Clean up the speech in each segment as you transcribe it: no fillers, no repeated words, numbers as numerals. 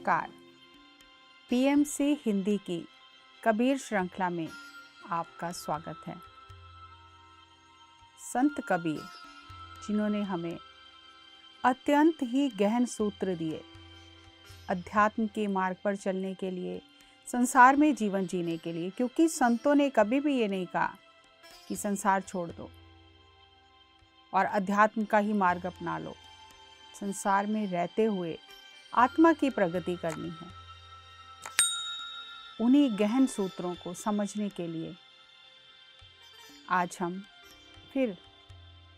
नमस्कार। पीएमसी हिंदी की कबीर श्रृंखला में आपका स्वागत है। संत कबीर, जिन्होंने हमें अत्यंत ही गहन सूत्र दिए अध्यात्म के मार्ग पर चलने के लिए, संसार में जीवन जीने के लिए, क्योंकि संतों ने कभी भी ये नहीं कहा कि संसार छोड़ दो और अध्यात्म का ही मार्ग अपना लो। संसार में रहते हुए आत्मा की प्रगति करनी है। उन्हीं गहन सूत्रों को समझने के लिए आज हम फिर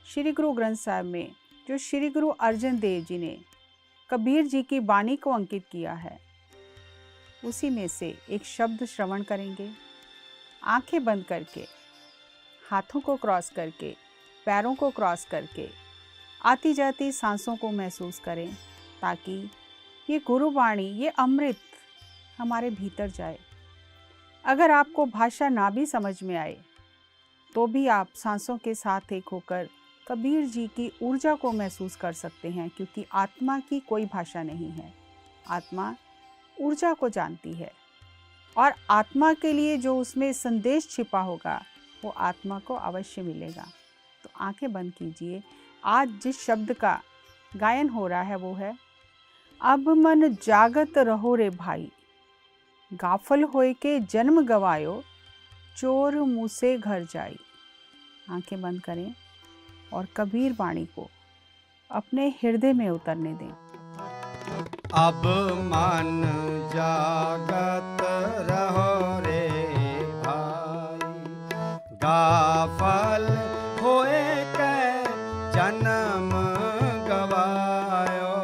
श्री गुरु ग्रंथ साहिब में जो श्री गुरु अर्जन देव जी ने कबीर जी की वाणी को अंकित किया है, उसी में से एक शब्द श्रवण करेंगे। आंखें बंद करके, हाथों को क्रॉस करके, पैरों को क्रॉस करके आती जाती सांसों को महसूस करें, ताकि ये गुरुवाणी, ये अमृत हमारे भीतर जाए। अगर आपको भाषा ना भी समझ में आए तो भी आप सांसों के साथ एक होकर कबीर जी की ऊर्जा को महसूस कर सकते हैं, क्योंकि आत्मा की कोई भाषा नहीं है। आत्मा ऊर्जा को जानती है और आत्मा के लिए जो उसमें संदेश छिपा होगा वो आत्मा को अवश्य मिलेगा। तो आंखें बंद कीजिए। आज जिस शब्द का गायन हो रहा है वो है, अब मन जागत रहो रे भाई, गाफल होए के जन्म गवायो, चोर मुँह से घर जाई। आंखें बंद करें और कबीर वाणी को अपने हृदय में उतरने दें। अब मन जागत रहो रे भाई, गाफल होए के जन्म गवायो।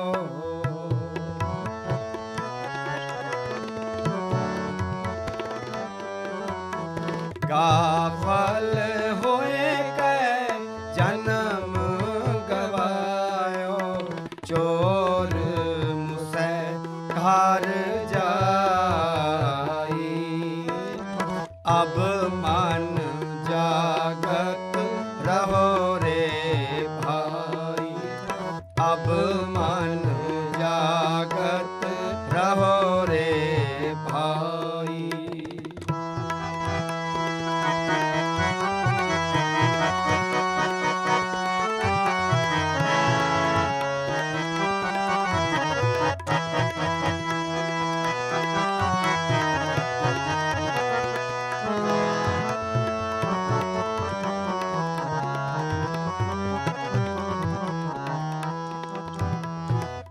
गाफल होए के जन्म गवायो, चोर मुझसे घर जाई। अब मन जागत रहो रे भाई, अब मन जागत रहो रे भाई।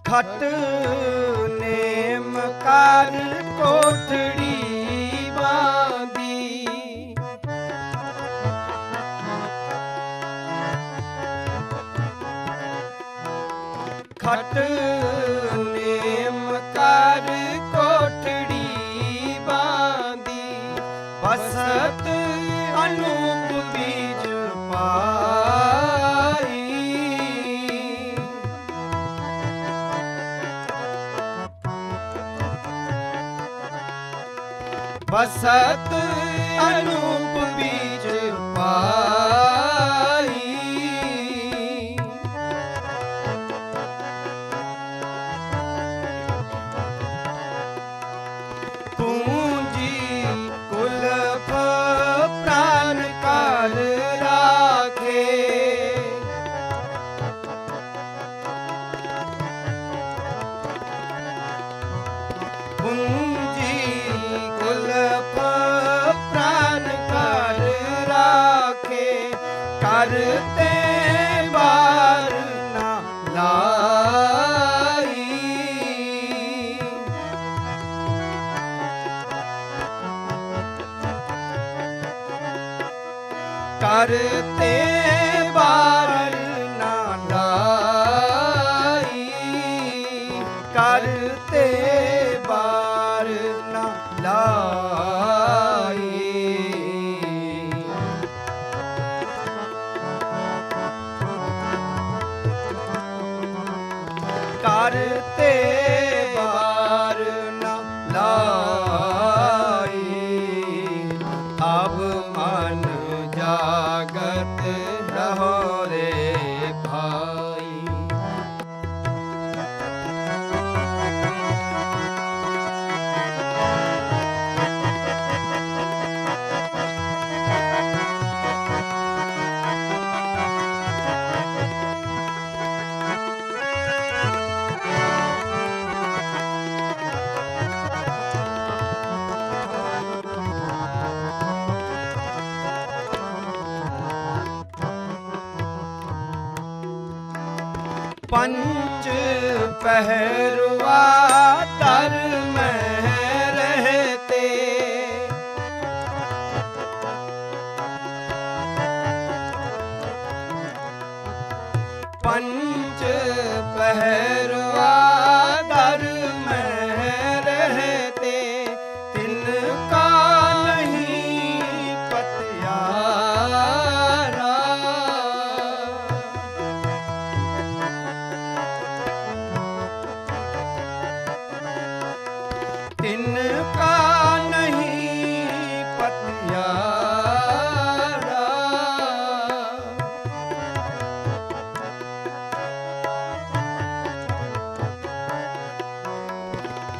खट नेम कार कोठड़ी बांधी, खट नेम कार कोठड़ी बांधी, बसत अनूप बीज पाई। बसत अनूप बीज पाई। पूंजी कुलफ प्राण काल राखे, पूंजी कुलफ प्राण काल राखे, करते बार ना लाई। करते बार ना लाई, करते बार ना लाई। करते बार ना लाई। अब मन जागत रहो रे भाई। पंच पहरुआ दर में रहते, पंच पहरुआ दर में रहते, तिनका नहीं पतियारा। तिनका नहीं पतियारा।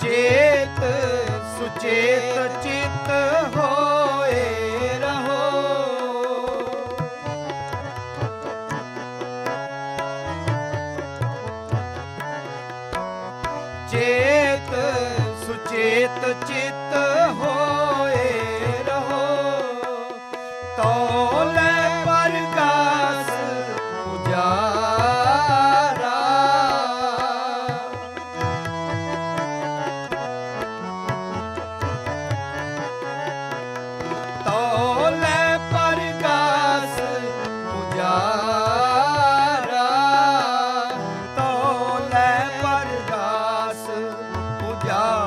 चेत सुचेत चित होए रहो, चेत सुचेत चित होए रहो, तौले परगास उजारा। तौले परगास उजारा, तौले परगास उजारा।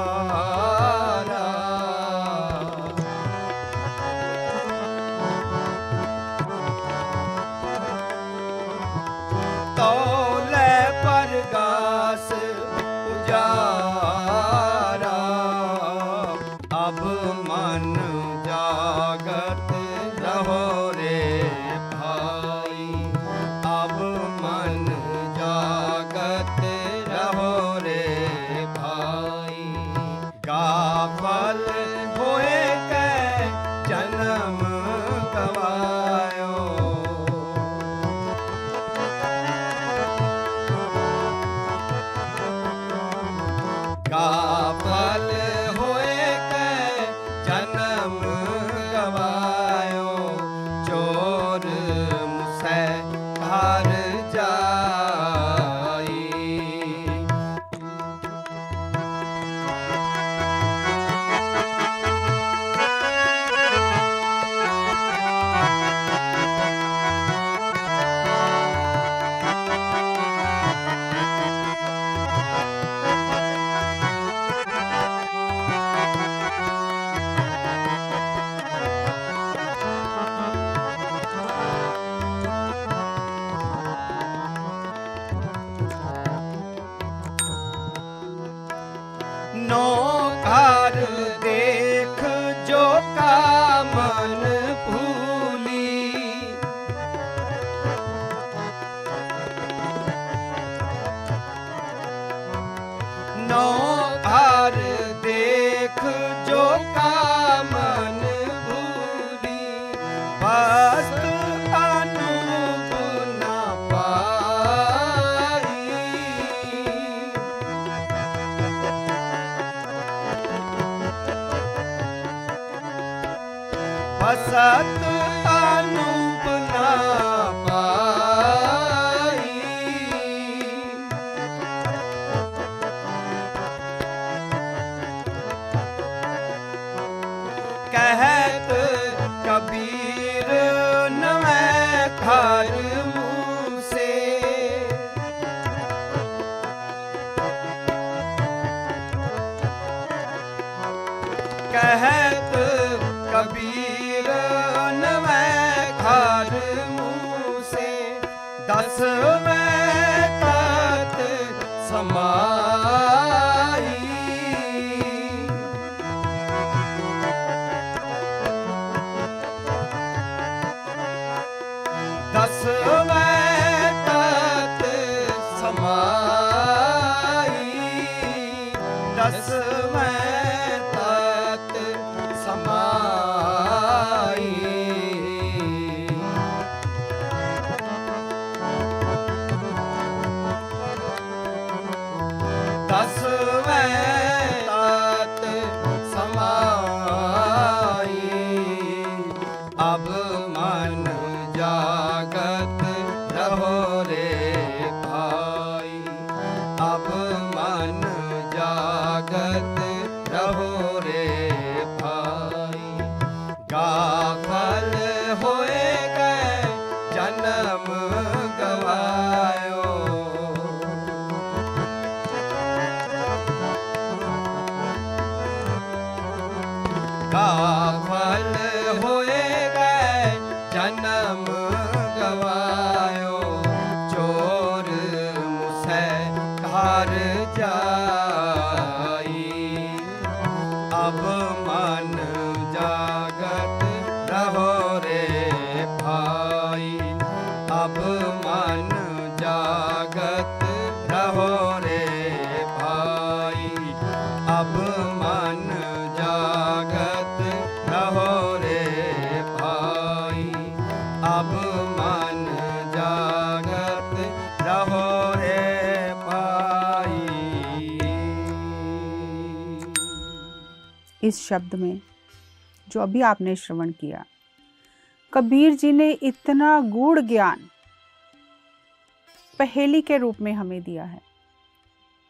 तौले परगास उजारा। अब मन जागत रहो रे भाई, अब मन जागत रहो रे भाई। गाफल होए कै जन्म गवायो, गाफल होए कै जन्म गवायो। चोर मुसै घर जाई, नौ घर देख जो का मन भूली, नौ घर देख जो का मन भूली। वस्तु अनूप न पाई, असत अनूप न पाई। कहत कबीर नवै घर मुँह से, कहत कबीर नवै घर मुँह से। 10वें तत समाई, 10वें तत समाई, 10वें तत समाई। मन जागत रहो रे भाई। अब मन जागत रहो रे भाई। इस शब्द में जो अभी आपने श्रवण किया, कबीर जी ने इतना गूढ़ ज्ञान पहेली के रूप में हमें दिया है।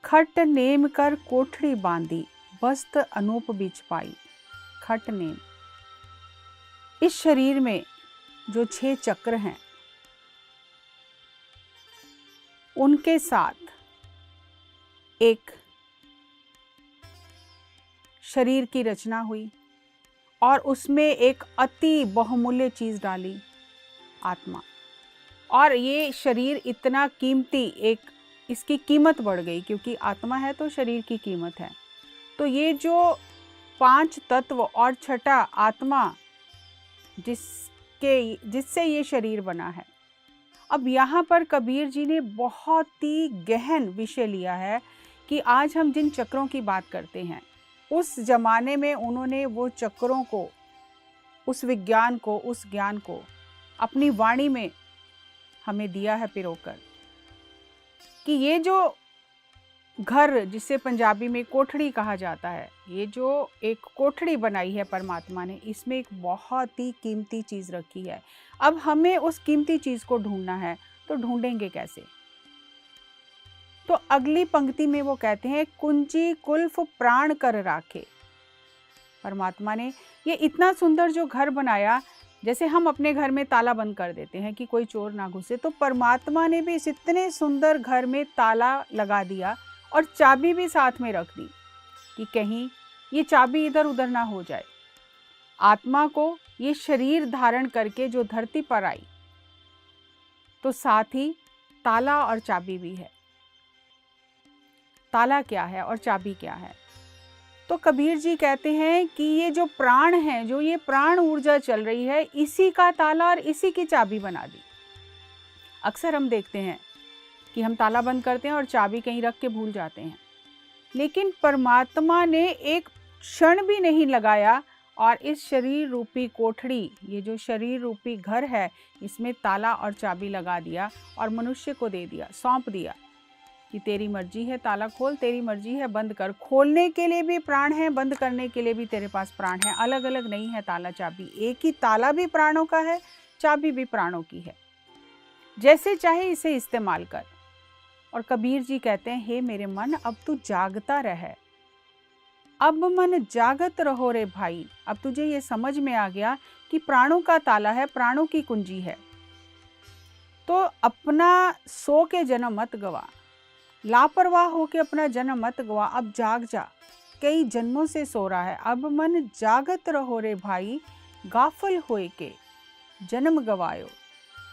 खट नेम कर कोठड़ी बांधी, वस्त अनूप बिच पाई। खट नेम, इस शरीर में जो 6 चक्र हैं उनके साथ एक शरीर की रचना हुई और उसमें एक अति बहुमूल्य चीज डाली, आत्मा। और ये शरीर इतना कीमती, एक इसकी कीमत बढ़ गई, क्योंकि आत्मा है तो शरीर की कीमत है। तो ये जो 5 तत्व और छठा आत्मा जिससे ये शरीर बना है। अब यहाँ पर कबीर जी ने बहुत ही गहन विषय लिया है कि आज हम जिन चक्रों की बात करते हैं, उस जमाने में उन्होंने वो चक्रों को, उस विज्ञान को, उस ज्ञान को अपनी वाणी में हमें दिया है पिरोकर, कि ये जो घर, जिसे पंजाबी में कोठड़ी कहा जाता है, ये जो एक कोठड़ी बनाई है परमात्मा ने, इसमें एक बहुत ही कीमती चीज़ रखी है। अब हमें उस कीमती चीज़ को ढूंढना है, तो ढूंढेंगे कैसे? तो अगली पंक्ति में वो कहते हैं, कुंजी कुल्फ प्राण कर राखे। परमात्मा ने ये इतना सुंदर जो घर बनाया, जैसे हम अपने घर में ताला बंद कर देते हैं कि कोई चोर ना घुसे, तो परमात्मा ने भी इस इतने सुंदर घर में ताला लगा दिया और चाबी भी साथ में रख दी कि कहीं ये चाबी इधर उधर ना हो जाए। आत्मा को ये शरीर धारण करके जो धरती पर आई, तो साथ ही ताला और चाबी भी है। ताला क्या है और चाबी क्या है? तो कबीर जी कहते हैं कि ये जो प्राण है, जो ये प्राण ऊर्जा चल रही है, इसी का ताला और इसी की चाबी बना दी। अक्सर हम देखते हैं कि हम ताला बंद करते हैं और चाबी कहीं रख के भूल जाते हैं, लेकिन परमात्मा ने एक क्षण भी नहीं लगाया और इस शरीर रूपी कोठड़ी, ये जो शरीर रूपी घर है, इसमें ताला और चाबी लगा दिया और मनुष्य को दे दिया, सौंप दिया कि तेरी मर्जी है, ताला खोल, तेरी मर्जी है बंद कर। खोलने के लिए भी प्राण है, बंद करने के लिए भी तेरे पास प्राण है, अलग अलग नहीं है ताला चाबी। एक ही ताला भी प्राणों का है, चाबी भी प्राणों की है, जैसे चाहे इसे इस्तेमाल कर। और कबीर जी कहते हैं, हे मेरे मन, अब तू जागता रह, अब मन जागत रहो रे भाई। अब तुझे ये समझ में आ गया कि प्राणों का ताला है, प्राणों की कुंजी है, तो अपना सो के जन्म मत गवा, लापरवाह होके अपना जन्म मत गवा, अब जाग जा, कई जन्मों से सो रहा है। अब मन जागत रहो रे भाई, गाफल होए के जन्म गवायो।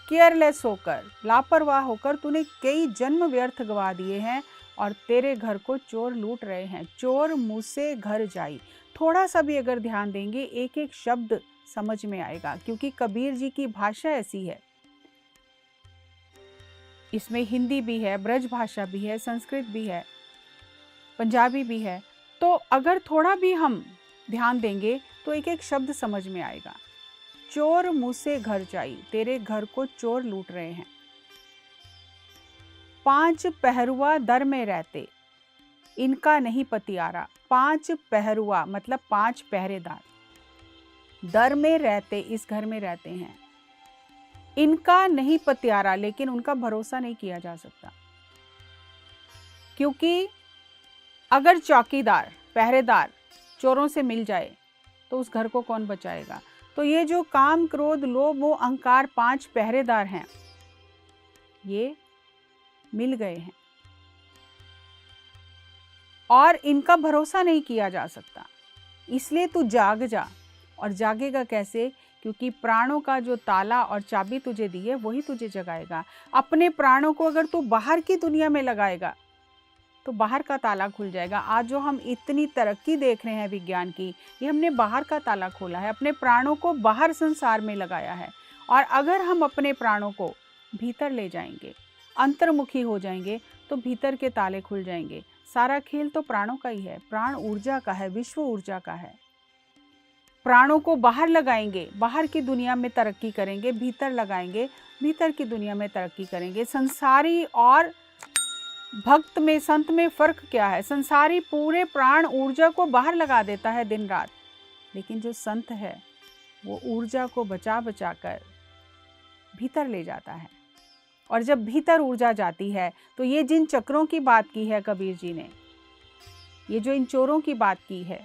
केयरलेस होकर, लापरवाह होकर तूने कई जन्म व्यर्थ गवा दिए हैं और तेरे घर को चोर लूट रहे हैं। चोर मुँह से घर जाई। थोड़ा सा भी अगर ध्यान देंगे, एक एक शब्द समझ में आएगा, क्योंकि कबीर जी की भाषा ऐसी है। इसमें हिंदी भी है, ब्रज भाषा भी है, संस्कृत भी है, पंजाबी भी है। तो अगर थोड़ा भी हम ध्यान देंगे तो एक एक शब्द समझ में आएगा। चोर मुँह से घर जाई, तेरे घर को चोर लूट रहे हैं। 5 पहरुआ दर में रहते, इनका नहीं पतियारा। 5 पहरुआ मतलब 5 पहरेदार दर में रहते, इस घर में रहते हैं। इनका नहीं पतियारा, लेकिन उनका भरोसा नहीं किया जा सकता, क्योंकि अगर चौकीदार, पहरेदार चोरों से मिल जाए तो उस घर को कौन बचाएगा? तो ये जो काम, क्रोध, लोभ, मोह, अहंकार 5 पहरेदार हैं, ये मिल गए हैं और इनका भरोसा नहीं किया जा सकता। इसलिए तू जाग जा। और जागेगा कैसे? क्योंकि प्राणों का जो ताला और चाबी तुझे दी है, वही तुझे जगाएगा। अपने प्राणों को अगर तू बाहर की दुनिया में लगाएगा तो बाहर का ताला खुल जाएगा। आज जो हम इतनी तरक्की देख रहे हैं विज्ञान की, ये हमने बाहर का ताला खोला है, अपने प्राणों को बाहर संसार में लगाया है। और अगर हम अपने प्राणों को भीतर ले जाएंगे, अंतर्मुखी हो जाएंगे, तो भीतर के ताले खुल जाएंगे। सारा खेल तो प्राणों का ही है, प्राण ऊर्जा का है, विश्व ऊर्जा का है। प्राणों को बाहर लगाएंगे, बाहर की दुनिया में तरक्की करेंगे, भीतर लगाएंगे, भीतर की दुनिया में तरक्की करेंगे। संसारी और भक्त में, संत में फ़र्क क्या है? संसारी पूरे प्राण ऊर्जा को बाहर लगा देता है दिन रात, लेकिन जो संत है वो ऊर्जा को बचा बचा कर भीतर ले जाता है। और जब भीतर ऊर्जा जाती है तो ये जिन चक्रों की बात की है कबीर जी ने, ये जो इन चोरों की बात की है,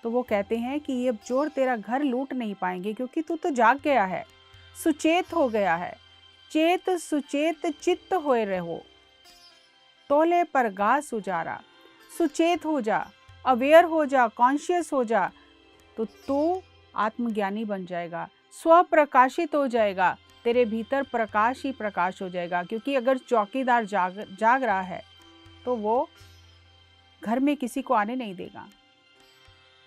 तो वो कहते हैं कि ये चोर तेरा घर लूट नहीं पाएंगे, क्योंकि तू तो जाग गया है, सुचेत हो गया है। चेत सुचेत चित्त होए रहो, तोले पर घास उजारा। सुचेत हो जा, अवेयर हो जा, कॉन्शियस हो जा, तो तू आत्मज्ञानी बन जाएगा, स्वप्रकाशित हो जाएगा, तेरे भीतर प्रकाश ही प्रकाश हो जाएगा। क्योंकि अगर चौकीदार जाग रहा है तो वो घर में किसी को आने नहीं देगा।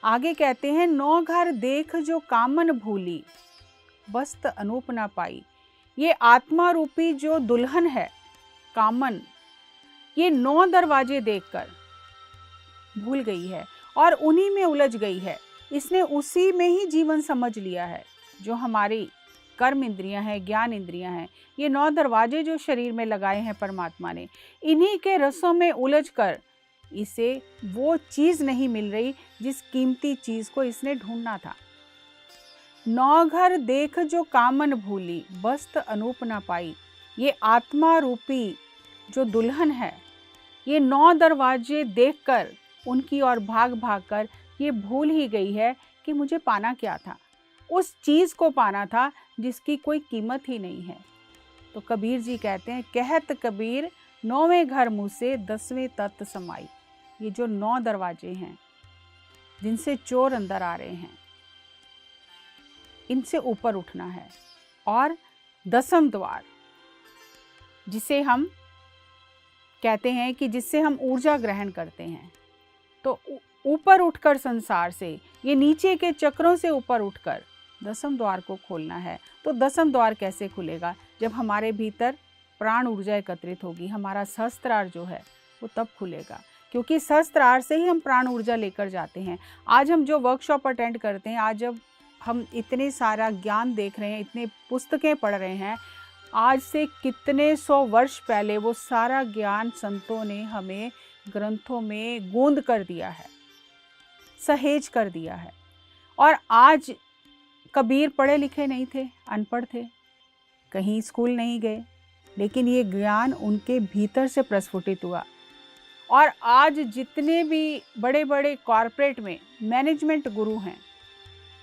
आगे कहते हैं, नौ घर देख जो कामन भूली, बस्त अनूप ना पाई। ये आत्मा रूपी जो दुल्हन है कामन, ये 9 दरवाजे देखकर भूल गई है और उन्हीं में उलझ गई है। इसने उसी में ही जीवन समझ लिया है। जो हमारी कर्म इंद्रियां हैं, ज्ञान इंद्रियां हैं, ये 9 दरवाजे जो शरीर में लगाए हैं परमात्मा ने, इन्हीं के रसों में उलझकर इसे वो चीज़ नहीं मिल रही जिस कीमती चीज़ को इसने ढूंढना था। 9 घर देख जो कामन भूली, बस्त अनूप ना पाई। ये आत्मा रूपी जो दुल्हन है, ये 9 दरवाजे देखकर उनकी ओर भाग भाग कर ये भूल ही गई है कि मुझे पाना क्या था। उस चीज़ को पाना था जिसकी कोई कीमत ही नहीं है। तो कबीर जी कहते हैं, कहत कबीर 9वें घर मुँह से 10वें तत्त समाई। ये जो 9 दरवाजे हैं जिनसे चोर अंदर आ रहे हैं, इनसे ऊपर उठना है। और 10वां द्वार जिसे हम कहते हैं कि जिससे हम ऊर्जा ग्रहण करते हैं, तो ऊपर उठकर संसार से, ये नीचे के चक्रों से ऊपर उठकर 10वें द्वार को खोलना है। तो 10वां द्वार कैसे खुलेगा? जब हमारे भीतर प्राण ऊर्जा एकत्रित होगी, हमारा सहस्त्रार जो है वो तब खुलेगा, क्योंकि सहस्त्रार से ही हम प्राण ऊर्जा लेकर जाते हैं। आज हम जो वर्कशॉप अटेंड करते हैं, आज जब हम इतने सारा ज्ञान देख रहे हैं, इतने पुस्तकें पढ़ रहे हैं, आज से कितने 100 वर्ष पहले वो सारा ज्ञान संतों ने हमें ग्रंथों में गोंद कर दिया है, सहेज कर दिया है। और आज कबीर पढ़े लिखे नहीं थे, अनपढ़ थे, कहीं स्कूल नहीं गए, लेकिन ये ज्ञान उनके भीतर से प्रस्फुटित हुआ। और आज जितने भी बड़े बड़े कॉरपोरेट में मैनेजमेंट गुरु हैं,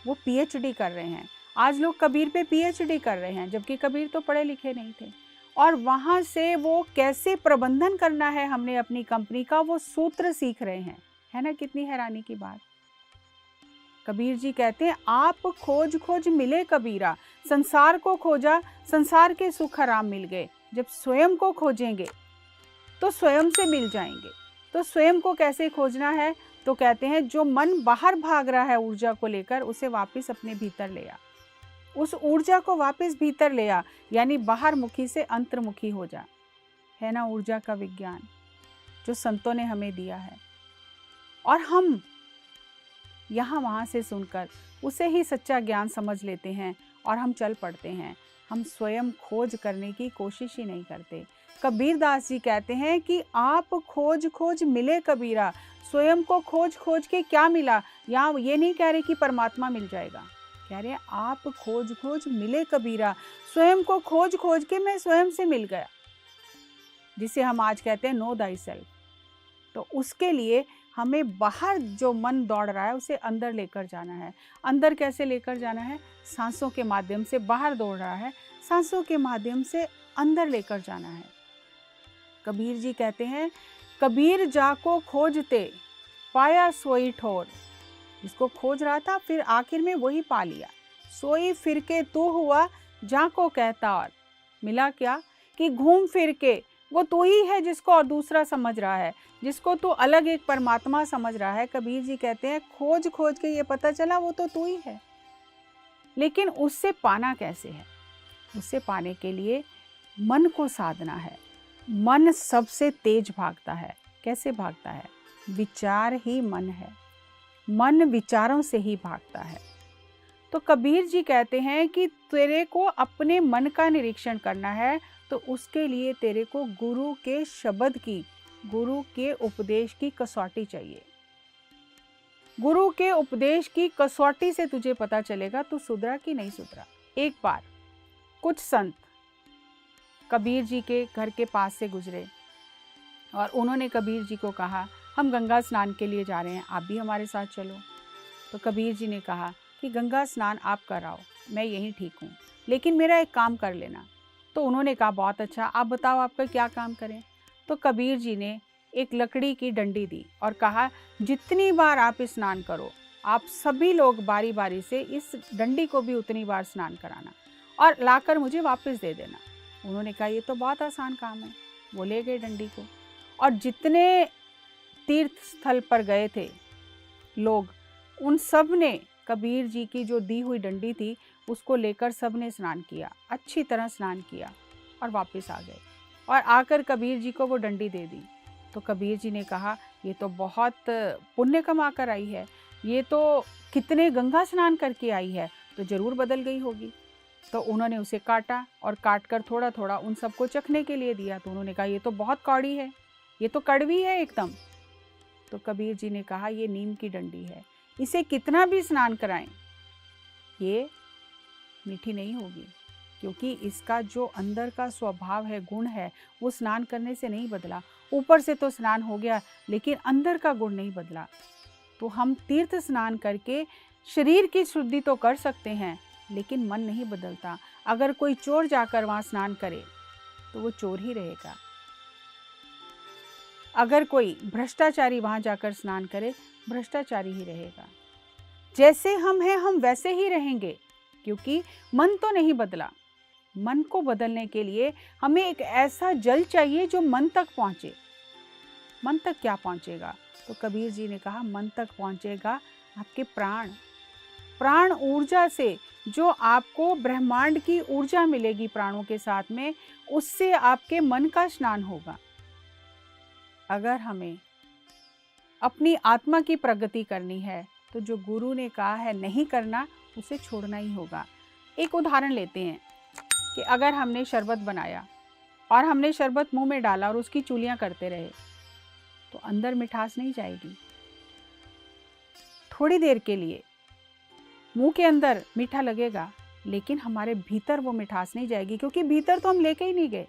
वो पीएचडी कर रहे हैं। आज लोग कबीर पे पीएचडी कर रहे हैं, जबकि कबीर तो पढ़े लिखे नहीं थे। और वहाँ से वो कैसे प्रबंधन करना है हमने अपनी कंपनी का, वो सूत्र सीख रहे हैं। है ना कितनी हैरानी की बात। कबीर जी कहते हैं, आप खोज खोज मिले कबीरा। संसार को खोजा, संसार के सुख आराम मिल गए। जब स्वयं को खोजेंगे तो स्वयं से मिल जाएंगे। तो स्वयं को कैसे खोजना है? तो कहते हैं, जो मन बाहर भाग रहा है ऊर्जा को लेकर, उसे वापस अपने भीतर ले आ। उस ऊर्जा को वापस भीतर ले आ, यानी बाहर मुखी से अंतर्मुखी हो जा। है ना ऊर्जा का विज्ञान जो संतों ने हमें दिया है। और हम यहाँ वहाँ से सुनकर उसे ही सच्चा ज्ञान समझ लेते हैं और हम चल पड़ते हैं। हम स्वयं खोज करने की कोशिश ही नहीं करते। कबीर दास जी कहते हैं कि आप खोज खोज मिले कबीरा। स्वयं को खोज खोज के क्या मिला? यहाँ ये नहीं कह रहे कि परमात्मा मिल जाएगा, कह रहे हैं आप खोज खोज मिले कबीरा। स्वयं को खोज खोज के मैं स्वयं से मिल गया, जिसे हम आज कहते हैं नो दाई सेल्फ। तो उसके लिए हमें बाहर जो मन दौड़ रहा है उसे अंदर लेकर जाना है। अंदर कैसे लेकर जाना है? सांसों के माध्यम से। बाहर दौड़ रहा है, सांसों के माध्यम से अंदर लेकर जाना है। कबीर जी कहते हैं, कबीर जाको खोजते पाया सोई ठोर। जिसको खोज रहा था, फिर आखिर में वही पा लिया। सोई फिर के तू हुआ जाको कहता। और मिला क्या? कि घूम फिर के वो तू ही है जिसको और दूसरा समझ रहा है, जिसको तू अलग एक परमात्मा समझ रहा है। कबीर जी कहते हैं, खोज खोज के ये पता चला वो तो तू ही है। लेकिन उससे पाना कैसे है? उससे पाने के लिए मन को साधना है। मन सबसे तेज भागता है। कैसे भागता है? विचार ही मन है। मन विचारों से ही भागता है। तो कबीर जी कहते हैं कि तेरे को अपने मन का निरीक्षण करना है, तो उसके लिए तेरे को गुरु के शब्द की, गुरु के उपदेश की कसौटी चाहिए। गुरु के उपदेश की कसौटी से तुझे पता चलेगा तू सुधरा कि नहीं सुधरा। एक बार कुछ संत कबीर जी के घर के पास से गुजरे और उन्होंने कबीर जी को कहा, हम गंगा स्नान के लिए जा रहे हैं, आप भी हमारे साथ चलो। तो कबीर जी ने कहा कि गंगा स्नान आप कराओ, मैं यहीं ठीक हूँ, लेकिन मेरा एक काम कर लेना। तो उन्होंने कहा बहुत अच्छा, आप बताओ आपका क्या काम करें। तो कबीर जी ने एक लकड़ी की डंडी दी और कहा, जितनी बार आप स्नान करो, आप सभी लोग बारी बारी से इस डंडी को भी उतनी बार स्नान कराना और लाकर मुझे वापस दे देना। उन्होंने कहा ये तो बहुत आसान काम है। वो ले गए डंडी को और जितने तीर्थ स्थल पर गए थे लोग, उन सब ने कबीर जी की जो दी हुई डंडी थी उसको लेकर सब ने स्नान किया, अच्छी तरह स्नान किया और वापस आ गए और आकर कबीर जी को वो डंडी दे दी। तो कबीर जी ने कहा ये तो बहुत पुण्य कमा कर आई है, ये तो कितने गंगा स्नान करके आई है, तो ज़रूर बदल गई होगी। तो उन्होंने उसे काटा और काट कर थोड़ा थोड़ा उन सबको चखने के लिए दिया। तो उन्होंने कहा ये तो बहुत कौड़ी है, ये तो कड़वी है एकदम। तो कबीर जी ने कहा ये नीम की डंडी है, इसे कितना भी स्नान कराएं ये मीठी नहीं होगी, क्योंकि इसका जो अंदर का स्वभाव है, गुण है, वो स्नान करने से नहीं बदला। ऊपर से तो स्नान हो गया लेकिन अंदर का गुण नहीं बदला। तो हम तीर्थ स्नान करके शरीर की शुद्धि तो कर सकते हैं लेकिन मन नहीं बदलता। अगर कोई चोर जाकर वहाँ स्नान करे तो वो चोर ही रहेगा। अगर कोई भ्रष्टाचारी वहाँ जाकर स्नान करे, भ्रष्टाचारी ही रहेगा। जैसे हम हैं हम वैसे ही रहेंगे, क्योंकि मन तो नहीं बदला। मन को बदलने के लिए हमें एक ऐसा जल चाहिए जो मन तक पहुँचे। मन तक क्या पहुँचेगा? तो कबीर जी ने कहा मन तक पहुँचेगा आपके प्राण। प्राण ऊर्जा से जो आपको ब्रह्मांड की ऊर्जा मिलेगी प्राणों के साथ में, उससे आपके मन का स्नान होगा। अगर हमें अपनी आत्मा की प्रगति करनी है तो जो गुरु ने कहा है नहीं करना, उसे छोड़ना ही होगा। एक उदाहरण लेते हैं कि अगर हमने शरबत बनाया और हमने शरबत मुंह में डाला और उसकी चुलियां करते रहे तो अंदर मिठास नहीं जाएगी। थोड़ी देर के लिए मुंह के अंदर मीठा लगेगा लेकिन हमारे भीतर वो मिठास नहीं जाएगी, क्योंकि भीतर तो हम लेके ही नहीं गए,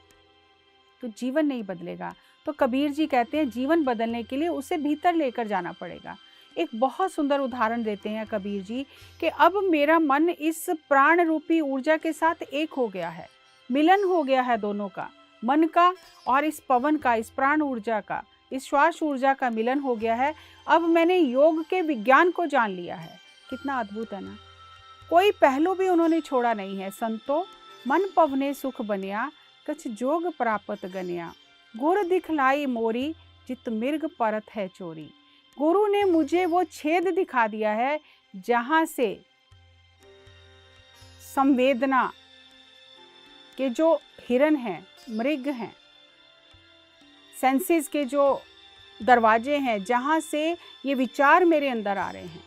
तो जीवन नहीं बदलेगा। तो कबीर जी कहते हैं जीवन बदलने के लिए उसे भीतर लेकर जाना पड़ेगा। एक बहुत सुंदर उदाहरण देते हैं कबीर जी कि अब मेरा मन इस प्राण रूपी ऊर्जा के साथ एक हो गया है, मिलन हो गया है दोनों का, मन का और इस पवन का, इस प्राण ऊर्जा का, इस श्वास ऊर्जा का मिलन हो गया है। अब मैंने योग के विज्ञान को जान लिया है। कितना अद्भुत है ना। कोई पहलू भी उन्होंने छोड़ा नहीं है। संतो मन पवने सुख बनिया, कछ जोग प्राप्त गनिया, गुर दिखलाई मोरी, जित मिर्ग परत है चोरी। गुरु ने मुझे वो छेद दिखा दिया है जहां से संवेदना के जो हिरन हैं, मृग हैं, सेंसेस के जो दरवाजे हैं, जहां से ये विचार मेरे अंदर आ रहे हैं।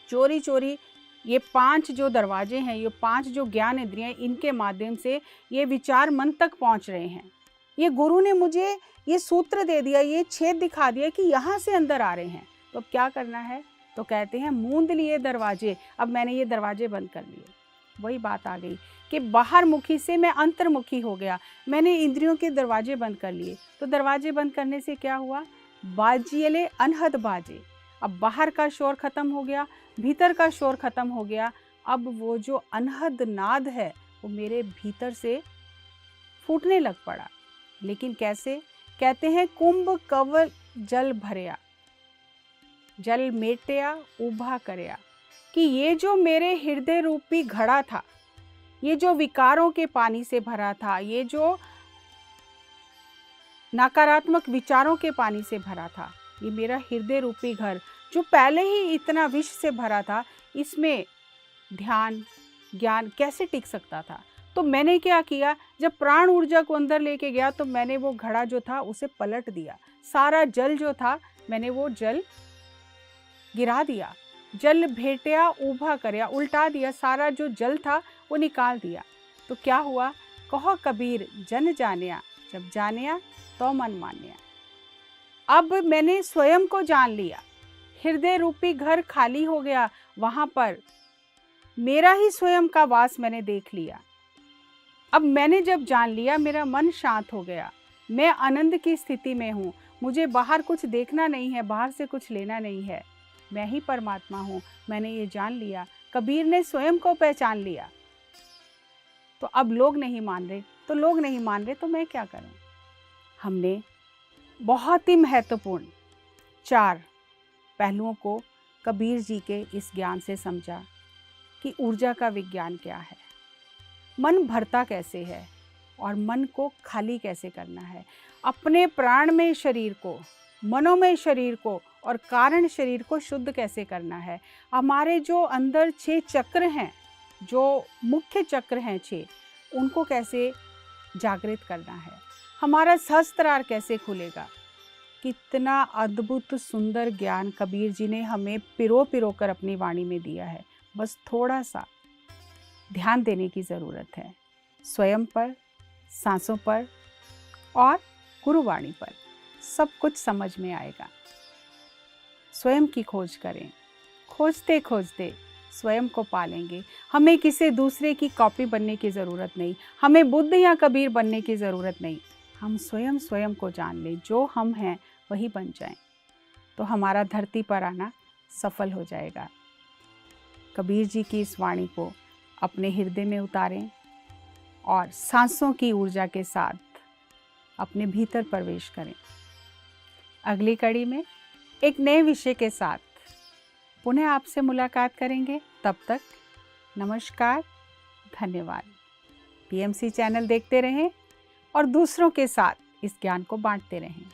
चोरी चोरी ये 5 जो दरवाजे हैं, ये 5 जो ज्ञान इंद्रियां, इनके माध्यम से ये विचार मन तक पहुंच रहे हैं। ये गुरु ने मुझे ये सूत्र दे दिया, ये छेद दिखा दिया कि यहाँ से अंदर आ रहे हैं। तो अब क्या करना है? तो कहते हैं मूंद लिए दरवाजे। अब मैंने ये दरवाजे बंद कर लिए। वही बात आ गई कि बाहर मुखी से मैं अंतर्मुखी हो गया। मैंने इंद्रियों के दरवाजे बंद कर लिए। तो दरवाजे बंद करने से क्या हुआ? बाजियले अनहद बाजे। अब बाहर का शोर खत्म हो गया, भीतर का शोर खत्म हो गया। अब वो जो अनहद नाद है वो मेरे भीतर से फूटने लग पड़ा। लेकिन कैसे? कहते हैं कुंभ कवल जल भरया, जल मेटया उभा करया। कि ये जो मेरे हृदय रूपी घड़ा था, ये जो विकारों के पानी से भरा था, ये जो नकारात्मक विचारों के पानी से भरा था, ये मेरा हृदय रूपी घर जो पहले ही इतना विष से भरा था, इसमें ध्यान ज्ञान कैसे टिक सकता था? तो मैंने क्या किया? जब प्राण ऊर्जा को अंदर लेके गया तो मैंने वो घड़ा जो था उसे पलट दिया। सारा जल जो था मैंने वो जल गिरा दिया। जल भेटिया ऊभा करया, उल्टा दिया, सारा जो जल था वो निकाल दिया। तो क्या हुआ? कहो कबीर जन जानिया, जब जानिया तो मन मानिया। अब मैंने स्वयं को जान लिया, हृदय रूपी घर खाली हो गया, वहां पर मेरा ही स्वयं का वास मैंने देख लिया। अब मैंने जब जान लिया, मेरा मन शांत हो गया, मैं आनंद की स्थिति में हूँ, मुझे बाहर कुछ देखना नहीं है, बाहर से कुछ लेना नहीं है, मैं ही परमात्मा हूँ, मैंने ये जान लिया। कबीर ने स्वयं को पहचान लिया। तो अब लोग नहीं मान रहे, तो लोग नहीं मान रहे तो मैं क्या करूँ? हमने बहुत ही महत्वपूर्ण 4 पहलुओं को कबीर जी के इस ज्ञान से समझा कि ऊर्जा का विज्ञान क्या है, मन भरता कैसे है और मन को खाली कैसे करना है, अपने प्राण में शरीर को, मनोमय शरीर को और कारण शरीर को शुद्ध कैसे करना है, हमारे जो अंदर 6 चक्र हैं, जो मुख्य चक्र हैं 6, उनको कैसे जागृत करना है, हमारा सहस्त्रार कैसे खुलेगा। कितना अद्भुत सुंदर ज्ञान कबीर जी ने हमें पिरो पिरो कर अपनी वाणी में दिया है। बस थोड़ा सा ध्यान देने की ज़रूरत है, स्वयं पर, सांसों पर और गुरुवाणी पर, सब कुछ समझ में आएगा। स्वयं की खोज करें, खोजते खोजते स्वयं को पालेंगे। हमें किसी दूसरे की कॉपी बनने की ज़रूरत नहीं, हमें बुद्ध या कबीर बनने की ज़रूरत नहीं, हम स्वयं स्वयं को जान लें, जो हम हैं वही बन जाएं, तो हमारा धरती पर आना सफल हो जाएगा। कबीर जी की इस वाणी को अपने हृदय में उतारें और सांसों की ऊर्जा के साथ अपने भीतर प्रवेश करें। अगली कड़ी में एक नए विषय के साथ पुनः आपसे मुलाकात करेंगे। तब तक नमस्कार, धन्यवाद। पीएमसी चैनल देखते रहें और दूसरों के साथ इस ज्ञान को बांटते रहें।